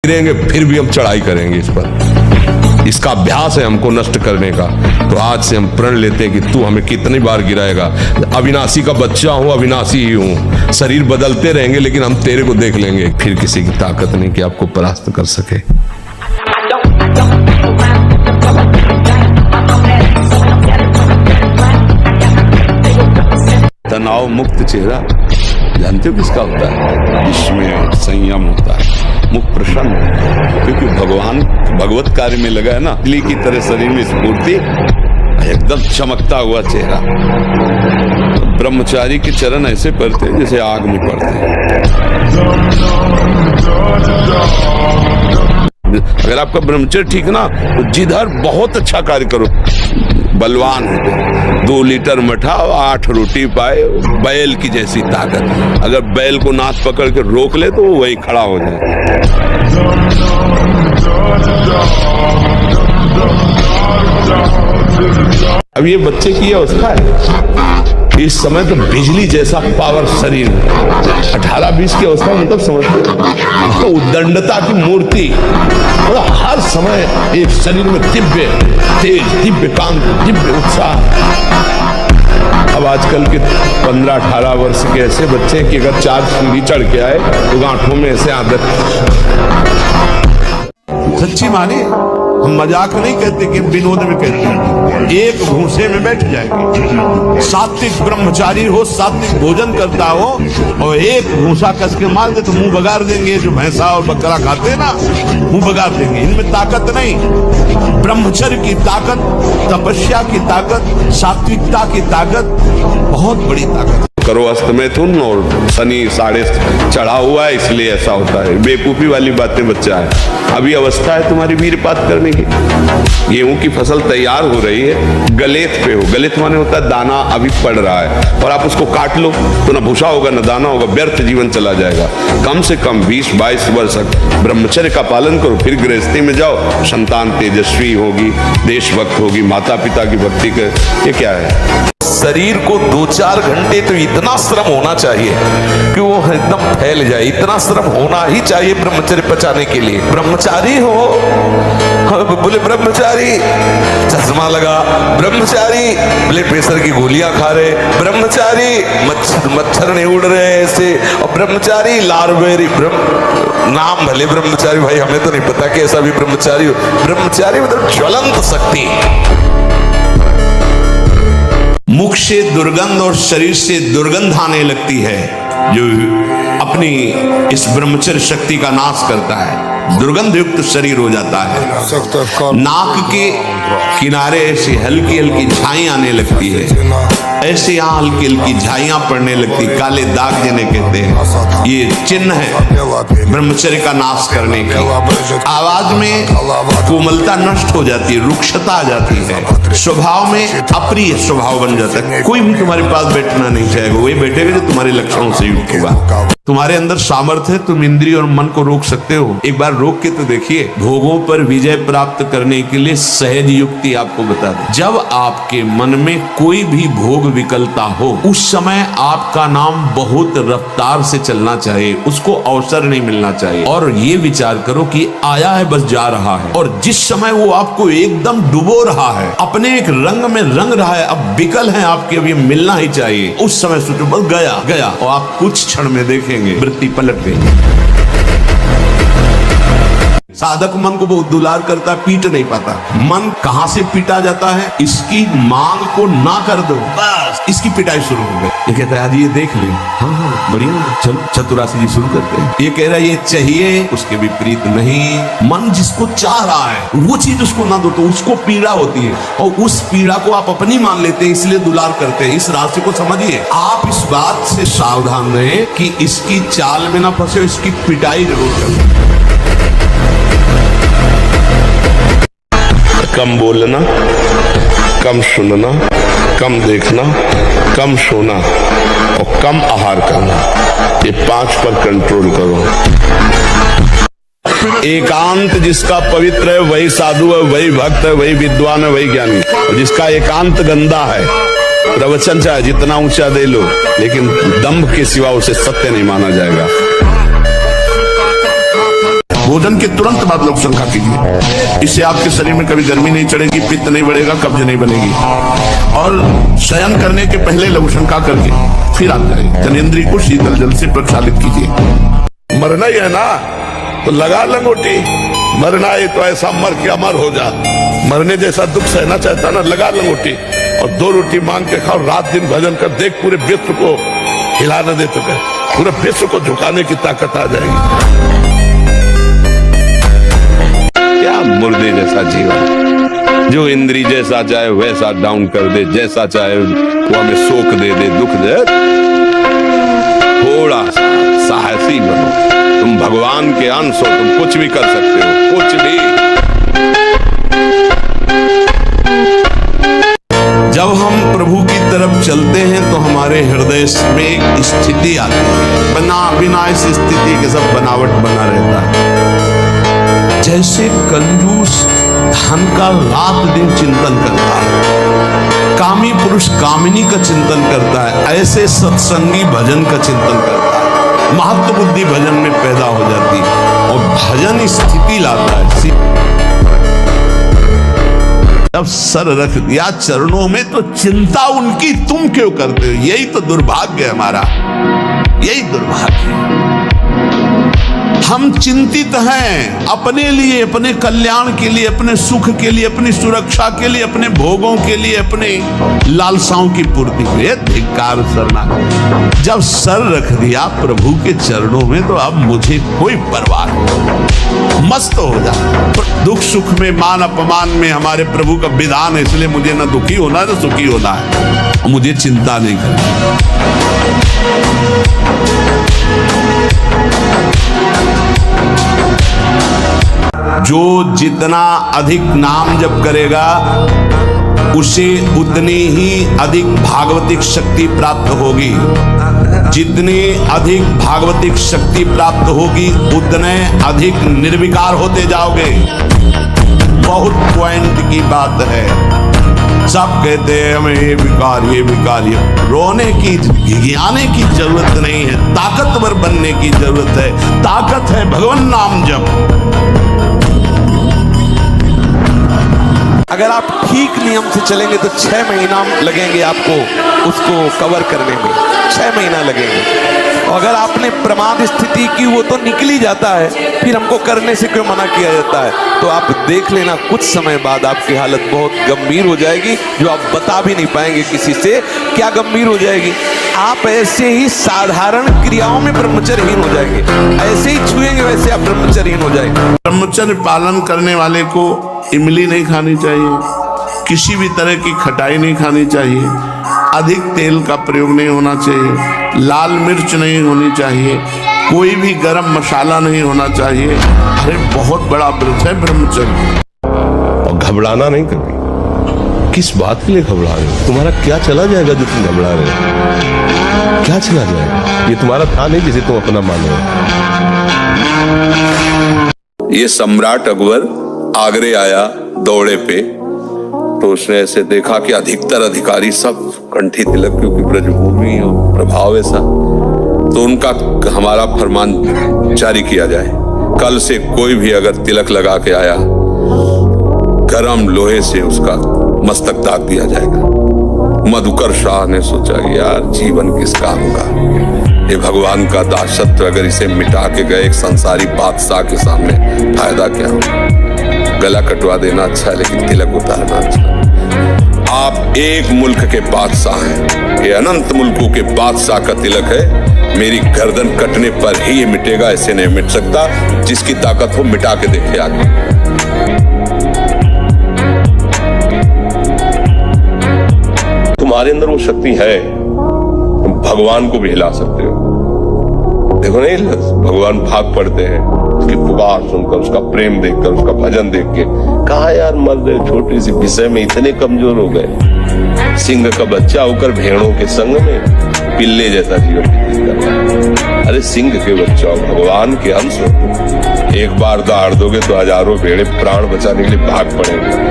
गिरेंगे फिर भी हम चढ़ाई करेंगे इस पर। इसका अभ्यास है हमको नष्ट करने का। तो आज से हम प्रण लेते हैं कि तू हमें कितनी बार गिराएगा। अविनाशी का बच्चा हूं, अविनाशी ही हूं। शरीर बदलते रहेंगे लेकिन हम तेरे को देख लेंगे। फिर किसी की ताकत नहीं कि आपको परास्त कर सके। तनाव मुक्त चेहरा जानते हो किसका होता है? इसमें संयम होता है, मुख प्रसन्न होता है, क्योंकि भगवान भगवत कार्य में लगा है ना। बिजली की तरह शरीर में स्फूर्ति, एकदम चमकता हुआ चेहरा। ब्रह्मचारी के चरण ऐसे पड़ते हैं जैसे आग में पड़ते हैं। अगर आपका ब्रह्मचर्य ठीक ना तो जिधर बहुत अच्छा कार्य करो। बलवान हो 2 लीटर मठा 8 रोटी पाए, बैल की जैसी ताकत। अगर बैल को नाथ पकड़ के रोक ले तो वो वही खड़ा हो जाए। अब ये बच्चे की अवस्था है, इस समय तो बिजली जैसा पावर शरीर। 18-20 की अवस्था मतलब समझते तो उद्दंडता की मूर्ति, मतलब हर समय एक शरीर में दिव्य तेज, दिव्य कांति, दिव्य उत्साह। अब आजकल के 15-18 वर्ष के ऐसे बच्चे कि अगर 4 सीढ़ी चढ़ के आए तो गांठों में ऐसे आदत। सच्ची माने, हम मजाक नहीं कहते कि विनोद में कहते हैं। एक भूसे में बैठ जाएंगे। सात्विक ब्रह्मचारी हो, सात्विक भोजन करता हो और एक भूसा कस के मार दे तो मुंह बगाड़ देंगे। जो भैंसा और बकरा खाते हैं ना, मुंह बगाड़ देंगे। इनमें ताकत नहीं। ब्रह्मचर्य की ताकत, तपस्या की ताकत, सात्विकता की ताकत, बहुत बड़ी ताकत। करो अस्त में तुम और शनि 6.5 चढ़ा हुआ है, इसलिए ऐसा होता है। बेवकूफी वाली बातें बच्चा है। अभी अवस्था है तुम्हारी वीरपात करने की। गेहूं की फसल तैयार हो रही है, गलेत पे हो। गलेत माने होता है दाना अभी पड़ रहा है और आप उसको काट लो तो ना भूसा होगा ना दाना होगा, व्यर्थ जीवन चला जाएगा। कम से कम 20-22 वर्ष ब्रह्मचर्य का पालन करो, फिर गृहस्थी में जाओ। संतान तेजस्वी होगी, देशभक्त होगी, माता पिता की भक्ति कर। ये क्या है? शरीर को 2-4 घंटे तो इतना श्रम होना चाहिए कि वो एकदम फैल जाए। इतना श्रम होना ही चाहिए ब्रह्मचर्य पचाने के लिए। ब्रह्मचारी हो, बोले ब्रह्मचारी चश्मा लगा, ब्रह्मचारी ब्लड प्रेशर की गोलियां खा रहे, ब्रह्मचारी मच्छर नहीं उड़ रहे ऐसे, और ब्रह्मचारी लारवेरी नाम भले ब्रह्मचारी, भाई हमें तो नहीं पता कि ऐसा भी ब्रह्मचारी हो। ब्रह्मचारी मतलब ज्वलंत शक्ति। मुख से दुर्गंध और शरीर से दुर्गंध आने लगती है, जो अपनी इस ब्रह्मचर्य शक्ति का नाश करता है। दुर्गंध युक्त शरीर हो जाता है। नाक के किनारे ऐसी हल्की हल्की झाई आने लगती है। ऐसे यहाँ हल्की हल्की झाइयां पड़ने लगती, काले दाग जिन्हें कहते हैं। ये चिन्ह है ब्रह्मचर्य का नाश करने की। आवाज में कोमलता नष्ट हो जाती है, रुक्षता आ जाती है। स्वभाव में अप्रिय स्वभाव बन जाता है। कोई भी तुम्हारे पास बैठना नहीं चाहेगा, वही बैठेगा जो तुम्हारे लक्षणों से युक्त होगा। तुम्हारे अंदर सामर्थ्य है, तुम इंद्रिय और मन को रोक सकते हो। एक बार रोक के तो देखिए। भोगों पर विजय प्राप्त करने के लिए सहज युक्ति आपको बता दें। जब आपके मन में कोई भी भोग विकलता हो, उस समय आपका नाम बहुत रफ्तार से चलना चाहिए, उसको अवसर नहीं मिलना चाहिए। और ये विचार करो कि आया है बस जा रहा है, और जिस समय वो आपको एकदम डुबो रहा है, अपने एक रंग में रंग रहा है, अब विकल है आपके, अब ये मिलना ही चाहिए, उस समय सोचो बस गया गया, और आप कुछ क्षण में देखेंगे वृत्ति पलट गई। साधक मन को बहुत दुलार करता है, पीट नहीं पाता। मन कहां से पीटा जाता है? इसकी मांग को ना कर दो, बस इसकी पिटाई शुरू हो गई। ये कहता है ये देख ले, हाँ बढ़िया, चल चतुराशी जी शुरू करते हैं। ये कह रहा है ये चाहिए, उसके विपरीत नहीं। मन जिसको चाह रहा है वो चीज उसको ना दो तो उसको पीड़ा होती है, और उस पीड़ा को आप अपनी मान लेते हैं, इसलिए दुलार करते हैं। इस राशि को समझिए। आप इस बात से सावधान रहें कि इसकी चाल में ना फंसे, इसकी पिटाई जरूर करें। कम बोलना, कम सुनना, कम देखना, कम सोना और कम आहार करना, ये 5 पर कंट्रोल करो। एकांत जिसका पवित्र है वही साधु है, वही भक्त है, वही विद्वान है, वही ज्ञानी। और जिसका एकांत गंदा है, प्रवचन चाहे जितना ऊंचा दे लो, लेकिन दंभ के सिवा उसे सत्य नहीं माना जाएगा। भोजन के तुरंत बाद लोकसन खा कीजिए। इससे आपके शरीर में कभी गर्मी नहीं चढ़ेगी, पित्त नहीं बढ़ेगा, कब्ज नहीं बनेगी। और शयन करने के पहले लघुशन खा करके फिर आप करें। जनेंद्रिय को शीतल जल से प्रक्षालित कीजिए। मरना ही है ना तो लगा लंगोटी, मरना है तो ऐसा मर के अमर हो जा। मरने जैसा दुख सहना चाहता ना, लगा लंगोटी और 2 रोटी मांग के खाओ, रात दिन भजन कर, देख पूरे विश्व को हिला न दे तो पूरे विश्व को झुकाने की ताकत आ जाएगी। क्या मुर्दे जैसा जीवन, जो इंद्री जैसा चाहे वैसा डाउन कर दे, जैसा चाहे वो हमें शोक दे दे, दुख दे। थोड़ा सा साहसी बनो, तुम भगवान के अंश हो, तुम कुछ भी कर सकते हो, कुछ भी। जब हम प्रभु की तरफ चलते हैं तो हमारे हृदय में एक स्थिति आती है, बिना इस स्थिति के सब बनावट बना रहता है। जैसे कंजूस धन का रात दिन चिंतन करता है, कामी पुरुष कामिनी का चिंतन करता है, ऐसे सत्संगी भजन का चिंतन करता है। महत्व बुद्धि भजन में पैदा हो जाती है और भजन स्थिति लाता है। जब सर रख दिया चरणों में तो चिंता उनकी तुम क्यों करते हो? यही तो दुर्भाग्य है हमारा, यही दुर्भाग्य है। हम चिंतित हैं अपने लिए, अपने कल्याण के लिए, अपने सुख के लिए, अपनी सुरक्षा के लिए, अपने भोगों के लिए, अपने लालसाओं की पूर्ति के लिए। धिक्कार शरणागत। जब सर रख दिया प्रभु के चरणों में तो अब मुझे कोई परवाह नहीं, मस्त हो जा। दुख सुख में, मान अपमान में हमारे प्रभु का विधान है, इसलिए मुझे न दुखी होना न सुखी होना है, मुझे चिंता नहीं करनी। जो जितना अधिक नाम जप करेगा उसे उतनी ही अधिक भागवतिक शक्ति प्राप्त होगी। जितनी अधिक भागवतिक शक्ति प्राप्त होगी उतने अधिक निर्विकार होते जाओगे। बहुत पॉइंट की बात है। सब कहते हैं हमें ये विकार, रोने की, गियाने की जरूरत नहीं है, ताकतवर बनने की जरूरत है। ताकत है भगवान नाम जप। अगर आप ठीक नियम से चलेंगे तो 6 महीना लगेंगे आपको उसको कवर करने में, 6 महीना लगेंगे। और अगर आपने प्रमाद स्थिति की वो तो निकल ही जाता है, फिर हमको करने से क्यों मना किया जाता है? तो आप देख लेना कुछ समय बाद आपकी हालत बहुत गंभीर हो जाएगी, जो आप बता भी नहीं पाएंगे किसी से। क्या गंभीर हो जाएगी? आप ऐसे ही साधारण क्रियाओं में ब्रह्मचर्यहीन हो जाएंगे, ऐसे ही छुएंगे वैसे आप ब्रह्मचर्यहीन हो जाएंगे। ब्रह्मचर्य पालन करने वाले को इमली नहीं खानी चाहिए, किसी भी तरह की खटाई नहीं खानी चाहिए, अधिक तेल का प्रयोग नहीं होना चाहिए, लाल मिर्च नहीं होनी चाहिए, कोई भी गरम मसाला नहीं होना चाहिए। अरे बहुत बड़ा व्रत है ब्रह्मचर्य। और घबराना नहीं कभी। किस बात के लिए घबरा रहे हो? तुम्हारा क्या चला जाएगा जो तुम घबरा रहे हो? क्या चला जाएगा? ये तुम्हारा था नहीं जिसे तुम अपना मानो। ये सम्राट अकबर आगरे आया दौड़े पे, तो उसने ऐसे देखा कि अधिकतर अधिकारी सब कंठी तिलक, क्योंकि ब्रजभूमि और प्रभाव ऐसा, तो उनका हमारा फरमान जारी किया जाए, कल से कोई भी अगर तिलक लगा के आया गरम लोहे से उसका मस्तक दाग दिया जाएगा। मधुकर शाह ने सोचा यार जीवन किस काम का, ये भगवान का दासत्व अगर इसे मिटा के गए एक संसारी बादशाह के सामने फायदा क्या हो? गला कटवा देना अच्छा है लेकिन तिलक उतारना अच्छा। आप एक मुल्क के बादशाह हैं, ये अनंत मुल्कों के बादशाह का तिलक है। मेरी गर्दन कटने पर ही ये मिटेगा, ऐसे नहीं मिट सकता। जिसकी ताकत हो मिटा के देखे आगे। तुम्हारे अंदर वो शक्ति है, तुम भगवान को भी हिला सकते हो। देखो नहीं, भगवान भाग पड़ते हैं उसकी पुकार सुनकर, उसका प्रेम देखकर, उसका भजन देख के। कहा यार मर्द छोटी सी विषय में इतने कमजोर हो गए। सिंह का बच्चा होकर भेड़ों के संग में पिल्ले जैसा जीवन व्यतीत कर रहा है। अरे सिंह के बच्चा हो, भगवान के अंश हो, एक बार दहाड़ दोगे तो हजारों भेड़े प्राण बचाने के लिए भाग पड़ेंगे।